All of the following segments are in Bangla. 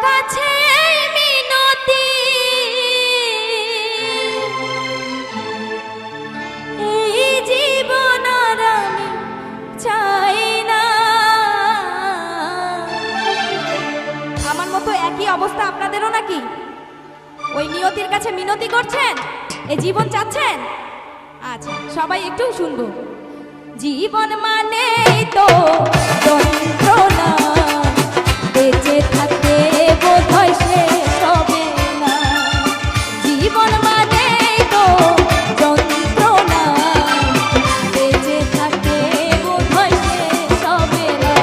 কাছে মিনতি, এই জীবন আর আমি চাই না। আমার মতো একই অবস্থা আপনাদেরও নাকি? ওই নিয়তির কাছে মিনতি করছেন, এই জীবন চাচ্ছেন? আচ্ছা, সবাই একটু শুনবো। জীবন মানে তো যন্ত্রণা, বেঁচে থাকতে বোধহয় শেষ হবে না। জীবন মানে তো যন্ত্রণা, বেঁচে থাকতে বোধহয় শেষ হবে না।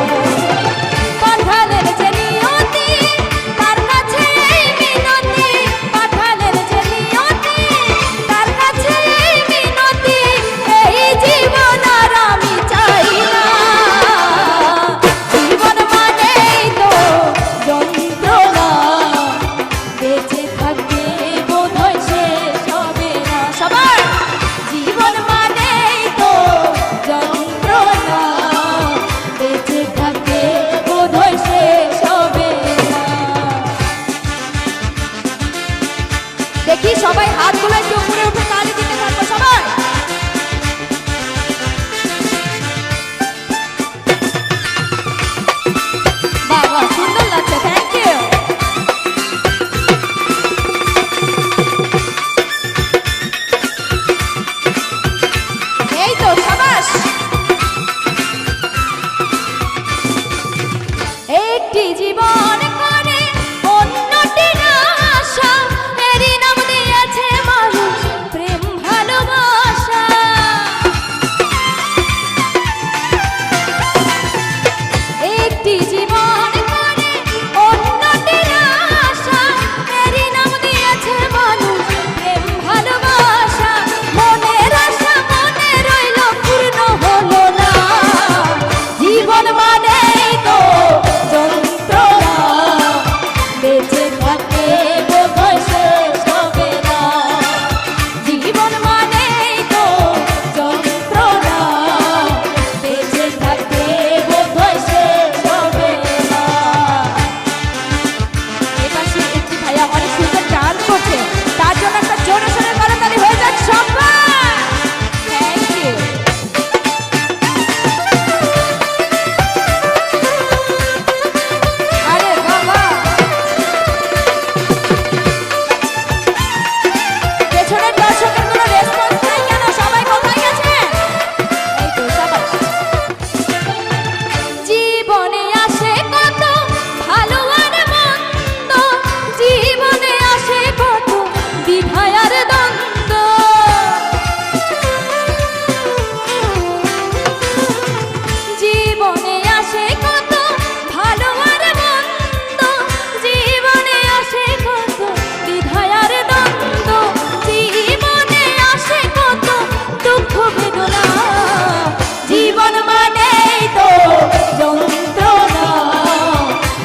পাঠালের যে নিয়তি, তার কাছে মিনতি, পাঠালের যে নিয়তি, তার কাছে মিনতি, এই জীবন আর আমি চাই না। জীবন মানেই তো যন্ত্রণা, বেঁচে থাকতে বোধহয় শেষ হবে না। সবার জীবন মানেই তো যন্ত্রণা, বেঁচে থাকতে বোধহয় শেষ হবে না। দেখি সবাই হাতগুলো একটু উপরে উঠে তালি দিতে থাকবো সবাই। বাহ বাহ, সুন্দর লাগছে, থ্যাংক ইউ। এই তো সাবাস। একটি জীবন করে অন্যটির আশা, এরই নাম দিয়েছে মানুষ প্রেম ভালোবাসা। একটি জীবন করে অন্যটির আশা, এরই নাম দিয়েছে মানুষ প্রেম ভালোবাসা। মনের আশা মনে রইল, পূর্ণ হলো না। জীবন মানেই তো যন্ত্রণা, বেঁচে থাকতে বোধহয় শেষ হবে না। জীবন মানেই তো যন্ত্রণা, বেঁচে থাকতে বোধহয় শেষ হবে না। এপাশে একটি ভাইয়া অনেক সুন্দর গান করছে, তার জন্য একটা জোরে সোরে করতালি হয়ে যাক সবাই। Thank you. আরে বাবা, পেছনের দর্শকের কোনো রেসপন্স নাই কেন? সবাই কোথায় গেছে? এই তো সবাই। জীবনে আসে কত ভালো আর মন্দ, জীবনে আসে কত দ্বিধা আর দ্বন্দ্ব। জীবনে আসে কত ভালো আর মন্দ, জীবনে আসে কত দ্বিধা আর দ্বন্দ্ব। জীবনে আসে কত দুঃখ বেদনা। জীবন মানেই তো যন্ত্রণা,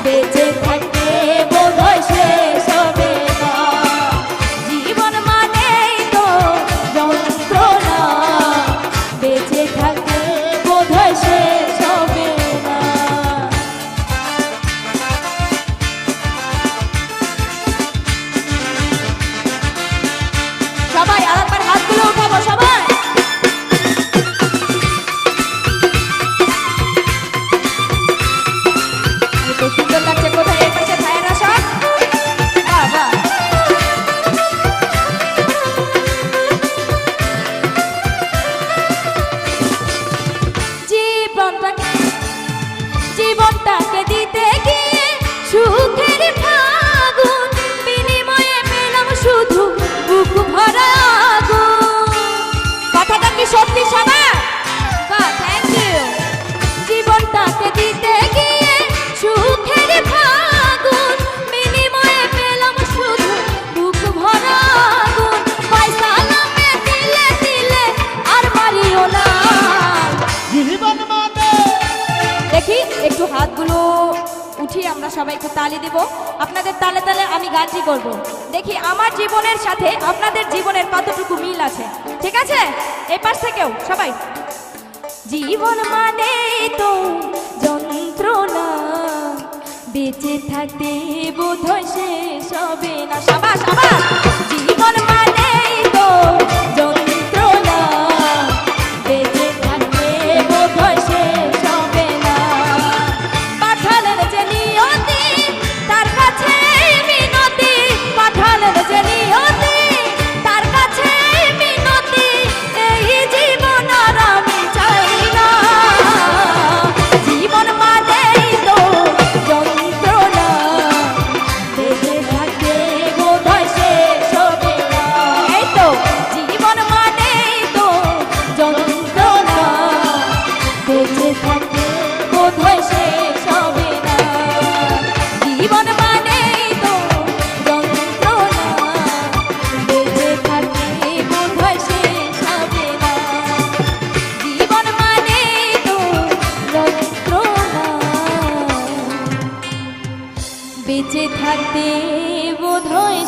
বেঁচে থাকতে বোধহয় শেষ হবে না। জীবন মানেই তো যন্ত্রণা, বেঁচে থাকতে বোধহয় শেষ হবে না। সবাই আরেকবার হাতগুলো উঠাবো সবাই। এই তো সুন্দর লাগছে, কোথায় এই পাশে ভাইয়েরা সব? বাহ বাহ। জীবনটাকে দিতে গিয়ে সুখের ফাগুন, বিনিময়ে পেলাম শুধু বুক ভরা আগুন। কথাটা কি সত্যি সবার? বাহ, থ্যাংক ইউ। জীবনটাকে দিতে গিয়ে সুখের ফাগুন, বিনিময়ে পেলাম শুধু বুক ভরা আগুন। পয়সা নামে দিলে দিলে আর মারিও না। জীবন মানে দেখি একটু হাতগুলো উঠিয়ে আমরা সবাই একটু তালি দেব। আপনাদের তালে তালে আমি গানটি করব। দেখি আমার জীবনের সাথে আপনাদের জীবনের কতটুকু মিল আছে। ঠিক আছে? এই পাশ থেকেও সবাই। জীবন মানে তো যন্ত্রণা, বেঁচে থাকতে বোধহয় শেষ হবে না। সাবাস সাবাস। জীবন মানেই তো যন্ত্রণা, বেঁচে থাকতে বোধহয় শেষ হবে না। পাঠালেন যে নিয়তি তার কাছে মিনতি, পাঠালেন যে নিয়তি তার কাছে মিনতি, এই জীবন আর আমি চাই না। জীবন মানেই তো যন্ত্রণা, বেঁচে থাকতে বোধহয় শেষ হবে না। এই তো জীবন মানেই তো যন্ত্রণা, বেঁচে থাকতে বোধহয় শেষ হবে না। জীবন মানেই তো যন্ত্রণা, বেঁচে থাকতে বোধহয় শেষ হবে না। জীবন মানেই তো যন্ত্রণা, বেঁচে থাকতে বোধহয়